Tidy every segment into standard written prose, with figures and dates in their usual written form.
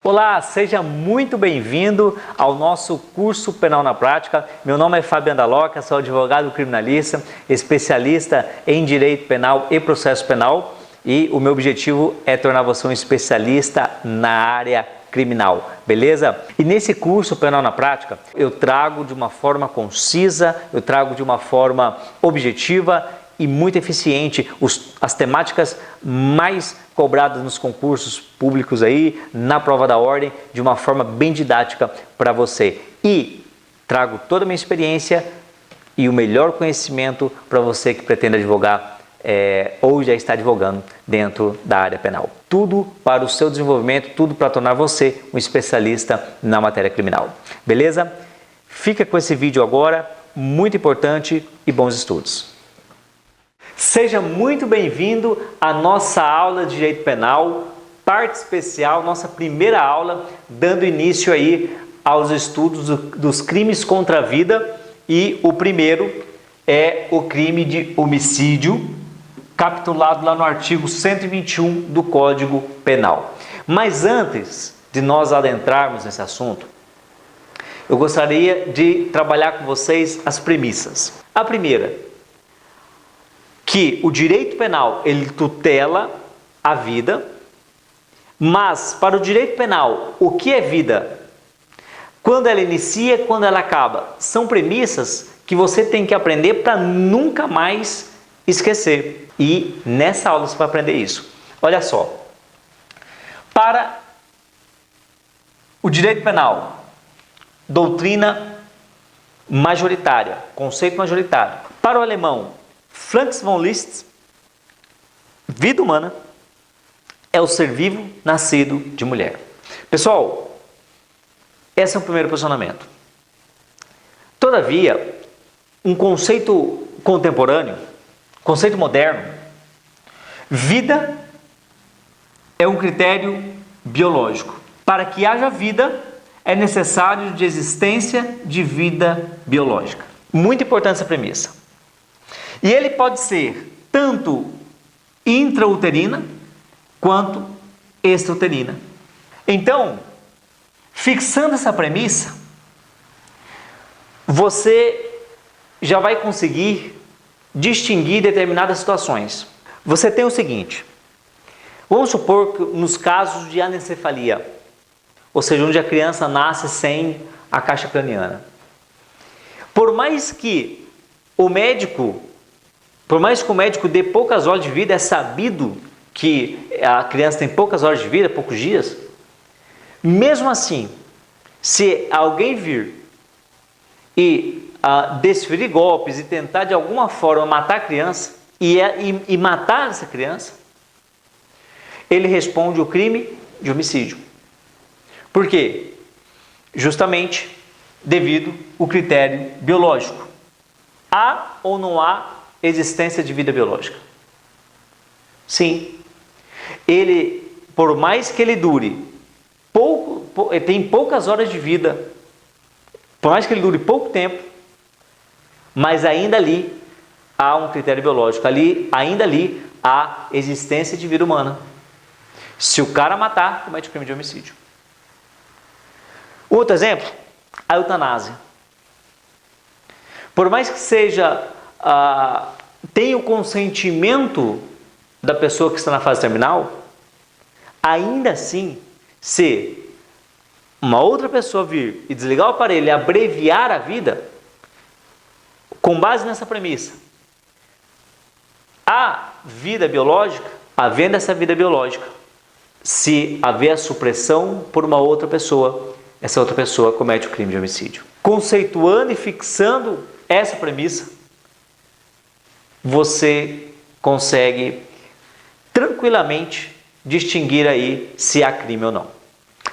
Olá, seja muito bem-vindo ao nosso curso Penal na Prática. Meu nome é Fábio Andaloca, sou advogado criminalista, especialista em direito penal e processo penal e o meu objetivo é tornar você um especialista na área criminal, beleza? E nesse curso Penal na Prática, eu trago de uma forma concisa, eu trago de uma forma objetiva e muito eficiente as temáticas mais cobradas nos concursos públicos aí, na prova da ordem, de uma forma bem didática para você. E trago toda a minha experiência e o melhor conhecimento para você que pretende advogar ou já está advogando dentro da área penal. Tudo para o seu desenvolvimento, tudo para tornar você um especialista na matéria criminal. Beleza? Fica com esse vídeo agora, muito importante e bons estudos. Seja muito bem-vindo à nossa aula de Direito Penal, parte especial, nossa primeira aula, dando início aí aos estudos dos crimes contra a vida, e o primeiro é o crime de homicídio, capitulado lá no artigo 121 do Código Penal. Mas antes de nós adentrarmos nesse assunto, eu gostaria de trabalhar com vocês as premissas. A primeira, que o direito penal ele tutela a vida, mas para o direito penal, o que é vida? Quando ela inicia, quando ela acaba? São premissas que você tem que aprender para nunca mais esquecer. E nessa aula você vai aprender isso. Olha só, para o direito penal, doutrina majoritária, conceito majoritário. Para o alemão, Franz von Liszt, vida humana é o ser vivo nascido de mulher. Pessoal, esse é o primeiro posicionamento. Todavia, um conceito contemporâneo, conceito moderno, vida é um critério biológico. Para que haja vida, é necessário de existência de vida biológica. Muito importante essa premissa. E ele pode ser tanto intrauterina quanto extrauterina. Então, fixando essa premissa, você já vai conseguir distinguir determinadas situações. Você tem o seguinte, vamos supor que nos casos de anencefalia, ou seja, onde a criança nasce sem a caixa craniana. Por mais que o médico dê poucas horas de vida, é sabido que a criança tem poucas horas de vida, poucos dias. Mesmo assim, se alguém vir e desferir golpes e tentar de alguma forma matar a criança e matar essa criança, ele responde o crime de homicídio. Por quê? Justamente devido ao critério biológico. Há ou não há existência de vida biológica? Sim. Ele, por mais que ele dure tem poucas horas de vida, por mais que ele dure pouco tempo, mas ainda ali há um critério biológico, ainda ali há existência de vida humana. Se o cara matar, comete crime de homicídio. Outro exemplo, a eutanásia. Por mais que seja tem o consentimento da pessoa que está na fase terminal, ainda assim, se uma outra pessoa vir e desligar o aparelho e abreviar a vida, com base nessa premissa, a vida biológica, havendo essa vida biológica, se haver a supressão por uma outra pessoa, essa outra pessoa comete o crime de homicídio. Conceituando e fixando essa premissa, você consegue tranquilamente distinguir aí se há crime ou não.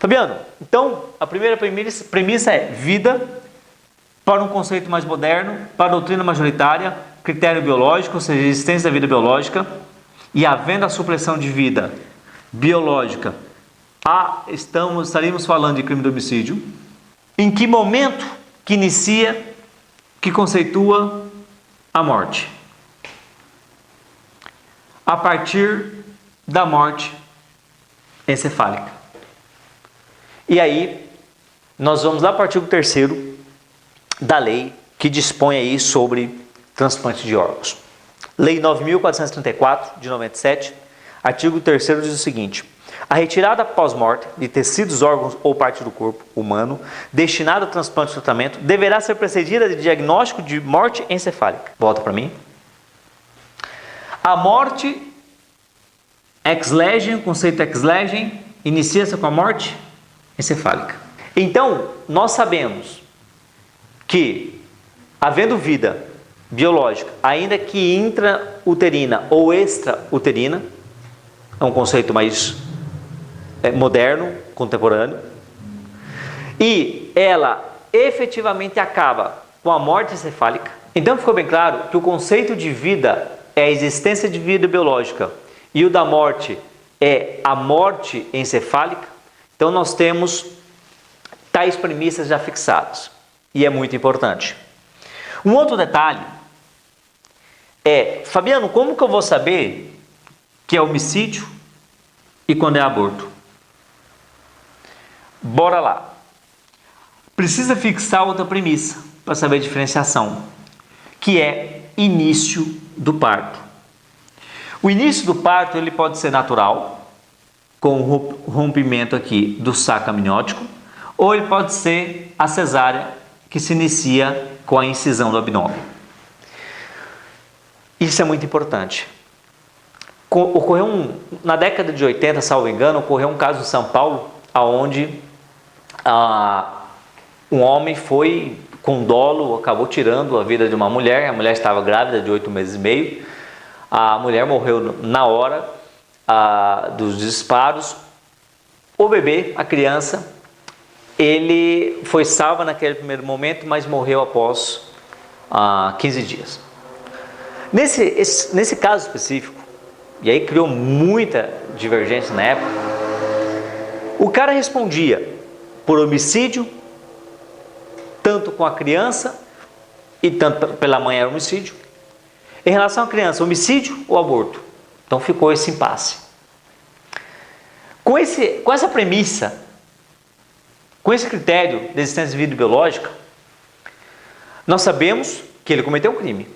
Fabiano, então a primeira premissa é vida, para um conceito mais moderno, para a doutrina majoritária, critério biológico, ou seja, existência da vida biológica, e havendo a supressão de vida biológica, estaríamos falando de crime de homicídio. Em que momento que inicia, que conceitua a morte? A partir da morte encefálica. E aí, nós vamos lá para o artigo 3º da lei que dispõe aí sobre transplante de órgãos. Lei 9.434, de 97, artigo 3º diz o seguinte: a retirada pós-morte de tecidos, órgãos ou parte do corpo humano destinada a transplante ou tratamento deverá ser precedida de diagnóstico de morte encefálica. Volta para mim. A morte ex lege, o conceito ex lege, inicia-se com a morte encefálica. Então, nós sabemos que, havendo vida biológica, ainda que intrauterina ou extrauterina, é um conceito mais moderno, contemporâneo, e ela efetivamente acaba com a morte encefálica. Então ficou bem claro que o conceito de vida é a existência de vida biológica e o da morte é a morte encefálica. Então nós temos tais premissas já fixadas, e é muito importante. Um outro detalhe é: Fabiano, como que eu vou saber que é homicídio e quando é aborto? Bora lá. Precisa fixar outra premissa para saber a diferenciação, que é início do parto. O início do parto ele pode ser natural, com o rompimento aqui do saco amniótico, ou ele pode ser a cesárea, que se inicia com a incisão do abdômen. Isso é muito importante. Na década de 80, salvo engano, ocorreu um caso em São Paulo, onde um homem foi com dolo, acabou tirando a vida de uma mulher. A mulher estava grávida de 8 meses e meio. A mulher morreu na hora dos disparos. O bebê, a criança, ele foi salvo naquele primeiro momento, mas morreu após 15 dias. Nesse caso específico, e aí criou muita divergência na época, o cara respondia por homicídio, tanto com a criança, e tanto pela mãe era homicídio. Em relação à criança, homicídio ou aborto? Então ficou esse impasse. Com essa premissa, com esse critério de existência de vida biológica, nós sabemos que ele cometeu um crime.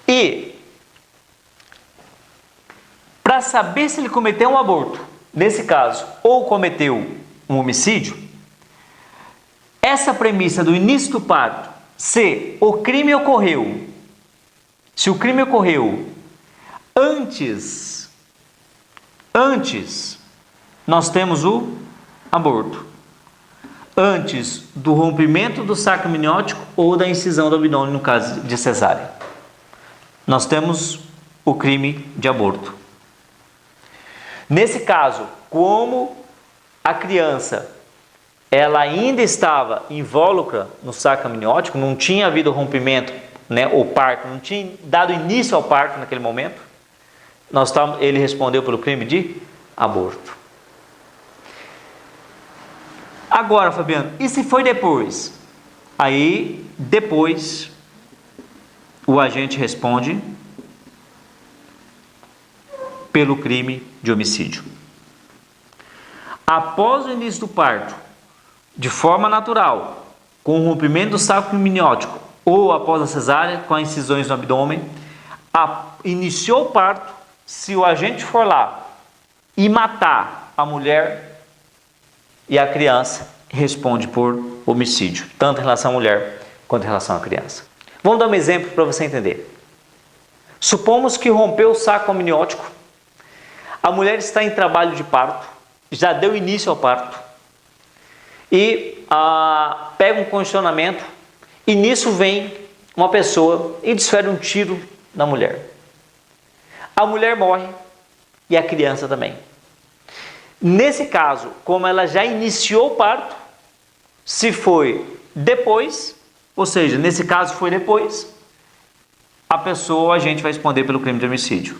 E, para saber se ele cometeu um aborto, nesse caso, ou cometeu um homicídio, essa premissa do início do parto, se o crime ocorreu antes, nós temos o aborto, antes do rompimento do saco amniótico ou da incisão do abdômen, no caso de cesárea, nós temos o crime de aborto. Nesse caso, como a criança ela ainda estava invólucra no saco amniótico, não tinha havido rompimento, o parto, não tinha dado início ao parto naquele momento, ele respondeu pelo crime de aborto. Agora, Fabiano, e se foi depois? Aí, depois, o agente responde pelo crime de homicídio. Após o início do parto, de forma natural, com o rompimento do saco amniótico, ou após a cesárea, com as incisões no abdômen, iniciou o parto, se o agente for lá e matar a mulher e a criança, responde por homicídio, tanto em relação à mulher quanto em relação à criança. Vamos dar um exemplo para você entender. Supomos que rompeu o saco amniótico, a mulher está em trabalho de parto, já deu início ao parto, e pega um condicionamento, e nisso vem uma pessoa e desfere um tiro na mulher. A mulher morre e a criança também. Nesse caso, como ela já iniciou o parto, se foi depois, ou seja, nesse caso foi depois, a gente vai responder pelo crime de homicídio.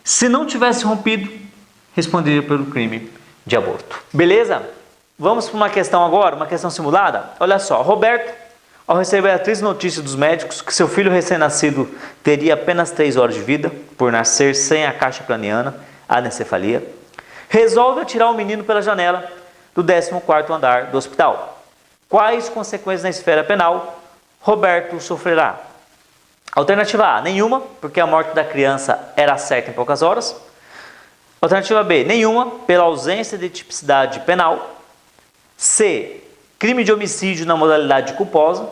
Se não tivesse rompido, responderia pelo crime de aborto. Beleza? Vamos para uma questão agora, uma questão simulada? Olha só, Roberto, ao receber a triste notícia dos médicos que seu filho recém-nascido teria apenas 3 horas de vida, por nascer sem a caixa craniana, anencefalia, resolve atirar o menino pela janela, do 14º andar do hospital. Quais consequências na esfera penal Roberto sofrerá? Alternativa A, nenhuma, porque a morte da criança era certa em poucas horas. Alternativa B, nenhuma, pela ausência de tipicidade penal. C, crime de homicídio na modalidade culposa.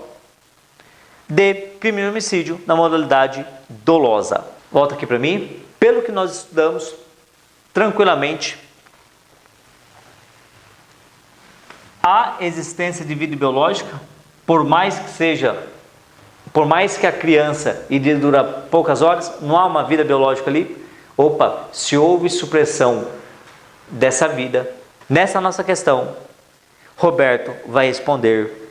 D, crime de homicídio na modalidade dolosa. Volta aqui para mim. Pelo que nós estudamos, tranquilamente, a existência de vida biológica, por mais que a criança iria durar poucas horas, não há uma vida biológica ali. Opa, se houve supressão dessa vida, nessa nossa questão, Roberto vai responder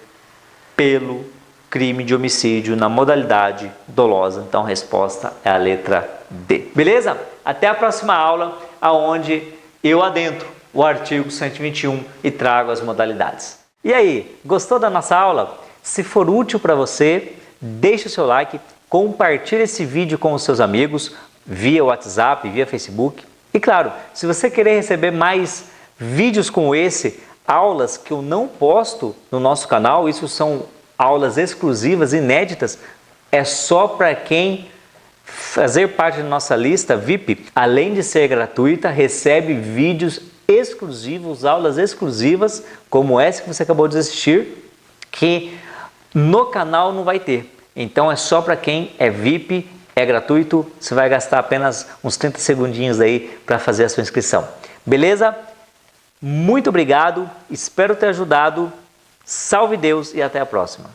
pelo crime de homicídio na modalidade dolosa. Então a resposta é a letra D. Beleza? Até a próxima aula, aonde eu adentro o artigo 121 e trago as modalidades. E aí, gostou da nossa aula? Se for útil para você, deixe o seu like, compartilhe esse vídeo com os seus amigos, via WhatsApp, via Facebook. E claro, se você querer receber mais vídeos como esse, aulas que eu não posto no nosso canal, isso são aulas exclusivas, inéditas, é só para quem fazer parte da nossa lista VIP, além de ser gratuita, recebe vídeos exclusivos, aulas exclusivas, como essa que você acabou de assistir, que no canal não vai ter. Então é só para quem é VIP, é gratuito, você vai gastar apenas uns 30 segundinhos aí para fazer a sua inscrição. Beleza? Muito obrigado, espero ter ajudado. Salve Deus e até a próxima.